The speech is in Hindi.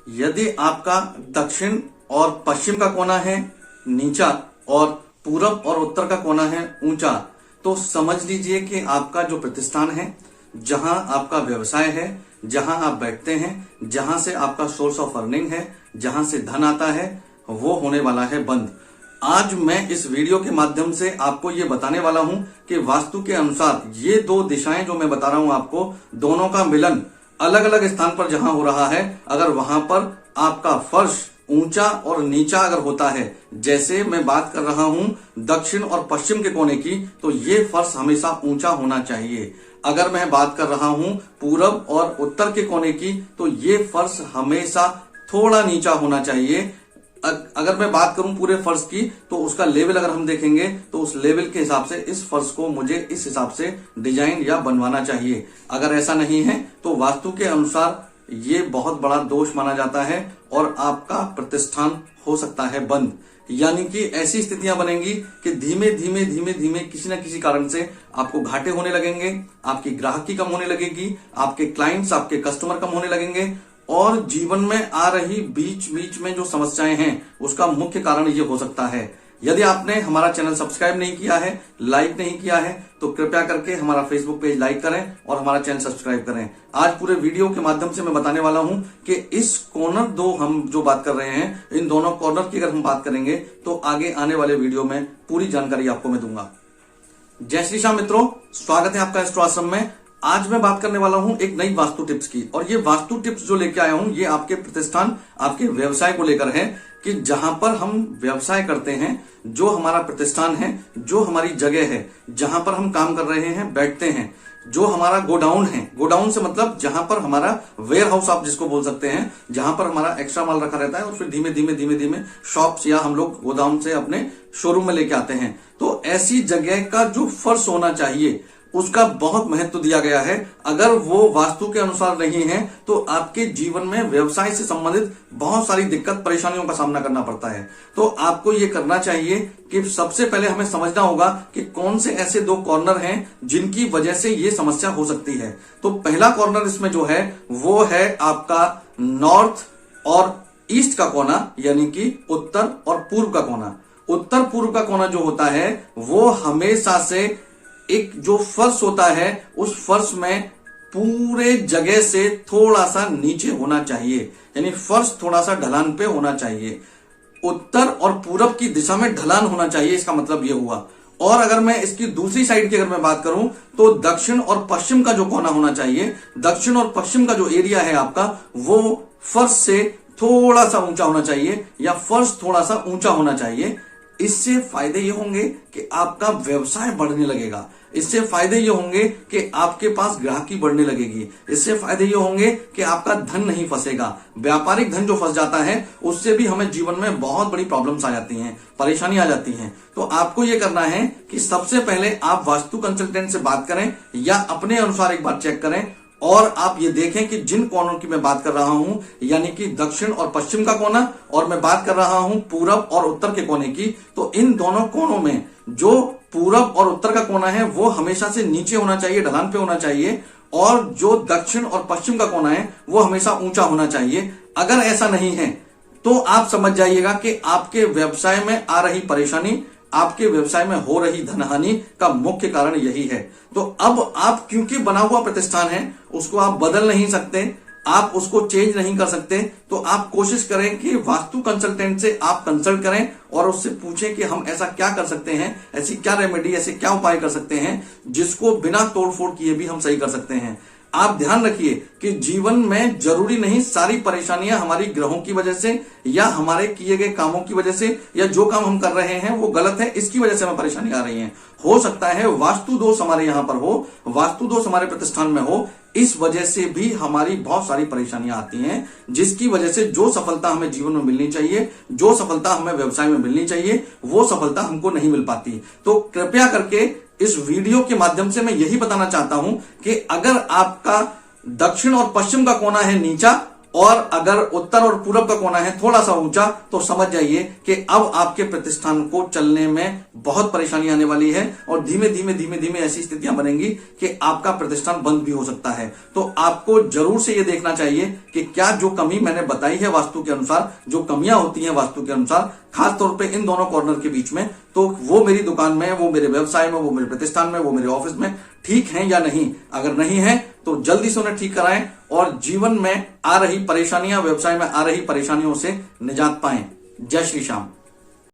यदि आपका दक्षिण और पश्चिम का कोना है नीचा और पूरब और उत्तर का कोना है ऊंचा, तो समझ लीजिए कि आपका जो प्रतिष्ठान है, जहां आपका व्यवसाय है, जहां आप बैठते हैं, जहां से आपका सोर्स ऑफ अर्निंग है, जहां से धन आता है, वो होने वाला है बंद। आज मैं इस वीडियो के माध्यम से आपको ये बताने वाला हूं कि वास्तु के अनुसार ये दो दिशाएं जो मैं बता रहा हूं आपको, दोनों का मिलन अलग अलग स्थान पर जहां हो रहा है, अगर वहां पर आपका फर्श ऊंचा और नीचा अगर होता है, जैसे मैं बात कर रहा हूं दक्षिण और पश्चिम के कोने की, तो ये फर्श हमेशा ऊंचा होना चाहिए। अगर मैं बात कर रहा हूं पूरब और उत्तर के कोने की, तो ये फर्श हमेशा थोड़ा नीचा होना चाहिए। अगर मैं बात करूं पूरे फर्श की, तो उसका लेवल अगर हम देखेंगे तो उस लेवल के हिसाब से इस फर्श को मुझे इस हिसाब से डिजाइन या बनवाना चाहिए। अगर ऐसा नहीं है तो वास्तु के अनुसार ये बहुत बड़ा दोष माना जाता है और आपका प्रतिष्ठान हो सकता है बंद। यानी कि ऐसी स्थितियां बनेंगी कि धीमे धीमे धीमे धीमे किसी न किसी कारण से आपको घाटे होने लगेंगे, आपकी ग्राहकी कम होने लगेगी, आपके क्लाइंट्स, आपके कस्टमर कम होने लगेंगे, और जीवन में आ रही बीच बीच में जो समस्याएं हैं उसका मुख्य कारण ये हो सकता है। यदि आपने हमारा चैनल सब्सक्राइब नहीं किया है, लाइक नहीं किया है, तो कृपया करके हमारा फेसबुक पेज लाइक करें और हमारा चैनल सब्सक्राइब करें। आज पूरे वीडियो के माध्यम से मैं बताने वाला हूं कि इस कॉर्नर दो हम जो बात कर रहे हैं, इन दोनों कॉर्नर की अगर हम बात करेंगे तो आगे आने वाले वीडियो में पूरी जानकारी आपको मैं दूंगा। जय श्री श्याम मित्रों, स्वागत है आपका एस्ट्रो आश्रम में। आज मैं बात करने वाला हूं एक नई वास्तु टिप्स की, और ये वास्तु टिप्स जो लेके आया हूं ये आपके प्रतिष्ठान, आपके व्यवसाय को लेकर है कि जहां पर हम व्यवसाय करते हैं, जो हमारा प्रतिष्ठान है, जो हमारी जगह है, जहां पर हम काम कर रहे हैं, बैठते हैं, जो हमारा गोडाउन है, गोडाउन से मतलब जहां पर हमारा वेयर हाउस आप जिसको बोल सकते हैं, जहां पर हमारा एक्स्ट्रा माल रखा रहता है और फिर धीमे धीमे धीमे धीमे शॉप्स या हम लोग गोदाम से अपने शोरूम में लेके आते हैं, तो ऐसी जगह का जो फर्श होना चाहिए उसका बहुत महत्व दिया गया है। अगर वो वास्तु के अनुसार नहीं है तो आपके जीवन में व्यवसाय से संबंधित बहुत सारी दिक्कत परेशानियों का सामना करना पड़ता है। तो आपको ये करना चाहिए कि सबसे पहले हमें समझना होगा कि कौन से ऐसे दो कॉर्नर हैं जिनकी वजह से ये समस्या हो सकती है। तो पहला कॉर्नर इसमें जो है वो है आपका नॉर्थ और ईस्ट का कोना, यानी कि उत्तर और पूर्व का कोना। उत्तर पूर्व का कोना जो होता है वो हमेशा से एक जो फर्श होता है उस फर्श में पूरे जगह से थोड़ा सा नीचे होना चाहिए, यानी फर्श थोड़ा सा ढलान पे होना चाहिए। उत्तर और पूरब की दिशा में ढलान होना चाहिए, इसका मतलब ये हुआ। और अगर मैं इसकी दूसरी साइड की अगर मैं बात करूं तो दक्षिण और पश्चिम का जो कोना होना चाहिए, दक्षिण और पश्चिम का जो एरिया है आपका, वो फर्श से थोड़ा सा ऊंचा होना चाहिए या फर्श थोड़ा सा ऊंचा होना चाहिए। इससे फायदे ये होंगे कि आपका व्यवसाय बढ़ने लगेगा, इससे फायदे ये होंगे कि आपके पास ग्राहकी बढ़ने लगेगी, इससे फायदे ये होंगे कि आपका धन नहीं फंसेगा। व्यापारिक धन जो फंस जाता है उससे भी हमें जीवन में बहुत बड़ी प्रॉब्लम्स आ जाती हैं, परेशानी आ जाती हैं। तो आपको ये करना है कि सबसे पहले आप वास्तु कंसल्टेंट से बात करें या अपने अनुसार एक बार चेक करें, और आप ये देखें कि जिन कोनों की मैं बात कर रहा हूं, यानी कि दक्षिण और पश्चिम का कोना, और मैं बात कर रहा हूं पूरब और उत्तर के कोने की, तो इन दोनों कोनों में जो पूरब और उत्तर का कोना है वो हमेशा से नीचे होना चाहिए, ढलान पे होना चाहिए, और जो दक्षिण और पश्चिम का कोना है वो हमेशा ऊंचा होना चाहिए। अगर ऐसा नहीं है तो आप समझ जाइएगा कि आपके व्यवसाय में आ रही परेशानी, आपके व्यवसाय में हो रही धनहानि का मुख्य कारण यही है। तो अब आप, क्योंकि बना हुआ प्रतिष्ठान है, उसको आप बदल नहीं सकते, आप उसको चेंज नहीं कर सकते, तो आप कोशिश करें कि वास्तु कंसल्टेंट से आप कंसल्ट करें और उससे पूछें कि हम ऐसा क्या कर सकते हैं, ऐसी क्या रेमेडी, ऐसे क्या उपाय कर सकते हैं जिसको बिना तोड़फोड़ किए भी हम सही कर सकते हैं। आप ध्यान रखिए कि जीवन में जरूरी नहीं सारी परेशानियां हमारी ग्रहों की वजह से या हमारे किए गए कामों की वजह से या जो काम हम कर रहे हैं वो गलत है इसकी वजह से हमें परेशानी आ रही है। हो सकता है वास्तु दोष हमारे यहां पर हो, वास्तु दोष हमारे प्रतिष्ठान में हो, इस वजह से भी हमारी बहुत सारी परेशानियां आती हैं, जिसकी वजह से जो सफलता हमें जीवन में मिलनी चाहिए, जो सफलता हमें व्यवसाय में मिलनी चाहिए, वो सफलता हमको नहीं मिल पाती। तो कृपया करके इस वीडियो के माध्यम से मैं यही बताना चाहता हूं कि अगर आपका दक्षिण और पश्चिम का कोना है नीचा और अगर उत्तर और पूरब का कोना है थोड़ा सा ऊंचा, तो समझ जाइए कि अब आपके प्रतिष्ठान को चलने में बहुत परेशानी आने वाली है और धीमे धीमे ऐसी स्थितियां बनेंगी कि आपका प्रतिष्ठान बंद भी हो सकता है। तो आपको जरूर से यह देखना चाहिए कि क्या जो कमी मैंने बताई है वास्तु के अनुसार, जो कमियां होती हैं वास्तु के अनुसार, खास तौर पे इन दोनों कॉर्नर के बीच में, तो वो मेरी दुकान में, वो मेरे व्यवसाय में, वो मेरे प्रतिष्ठान में, वो मेरे ऑफिस में ठीक है या नहीं। अगर नहीं है तो जल्दी से उन्हें ठीक कराएं और जीवन में आ रही परेशानियां, व्यवसाय में आ रही परेशानियों से निजात पाएं। जय श्री श्याम।